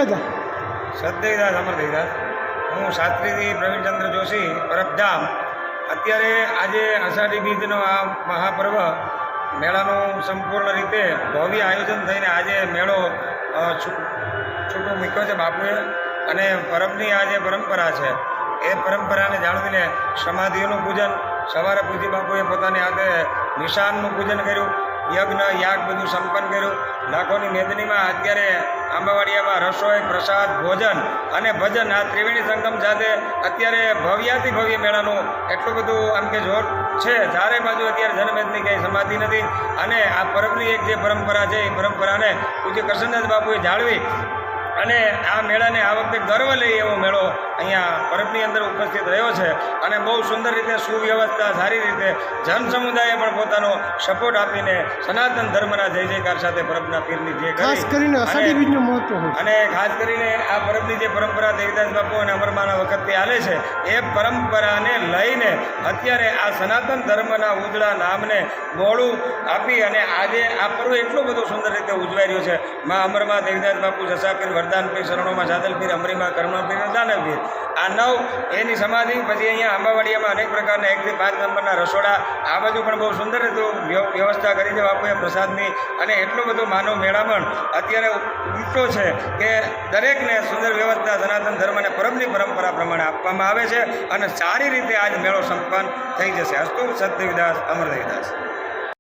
દાદા? સદદેવદાસ અમરદેવદાસ। હું શાસ્ત્રી પ્રવીણચંદ્ર જોશી, પરબધામ। અત્યારે આજે અષાઢી બીજનો આ મહાપર્વ મેળાનું સંપૂર્ણ રીતે ભવ્ય આયોજન થઈને આજે મેળો છૂટો મૂક્યો છે બાપુએ, અને પરબની આ જે પરંપરા છે એ પરંપરાને જાળવીને સમાધિઓનું પૂજન, સવારે પૂજી બાપુએ પોતાની હાથે નિશાનનું પૂજન કર્યું, યજ્ઞ યાગ બધું સંપન્ન કર્યું। લાખોની મેદનીમાં અત્યારે આંબાવાડિયામાં રસોઈ, પ્રસાદ, ભોજન અને ભજન આ ત્રિવેણી સંગમ સાથે અત્યારે ભવ્યાથી ભવ્ય મેળાનું એટલું બધું આમ કે જોર છે। ચારે બાજુ અત્યારે જનમેદની કંઈ સમાધિ નથી, અને આ પરબની એક જે પરંપરા છે એ પરંપરાને પૂજ્ય કરશનદાસ બાપુએ જાળવી અને આ મેળાને આ વખતે ગર્વ લે એવો મેળો અહીંયા પરબની અંદર ઉપસ્થિત રહ્યો છે, અને બહુ સુંદર રીતે સુવ્યવસ્થા, સારી રીતે જન સમુદાયે પણ પોતાનો સપોર્ટ આપીને સનાતન ધર્મના જય જયકાર સાથે પરબના પીરની જે ખાસ કરીને અષાઢી બીજનું મહત્વ અને ખાસ કરીને આ પરબની જે પરંપરા દેવદાસ બાપુ અને અમરમાના વખતથી હાલે છે એ પરંપરાને લઈને અત્યારે આ સનાતન ધર્મના ઉજળા નામને મોડું આપી અને આજે આ પર્વ એટલો બધો સુંદર રીતે ઉજવાઈ રહ્યો છે। મા અમરમાં દેવદાસ બાપુ, જસાપીર, વરદાનપીર, શરણોમાં સાદલપીર, અમરીમાં કર્મપીર, દાનવપીર, આ 9 એની સમાધિ। પછી અહીંયા આંબાવાડિયામાં અનેક પ્રકારના 1 થી 5 નંબરના રસોડા, આ બાજુ પણ બહુ સુંદર વ્યવસ્થા કરી છે બાપુએ પ્રસાદની, અને એટલો બધો માનવ મેળામણ અત્યારે ઉમટો છે કે દરેકને સુંદર વ્યવસ્થા સનાતન ધર્મ અને પરમની પરંપરા પ્રમાણે આપવામાં આવે છે, અને સારી રીતે આજ મેળો સંપન્ન થઈ જશે। અસ્તુ સદદેવદાસ અમરદેવદાસ।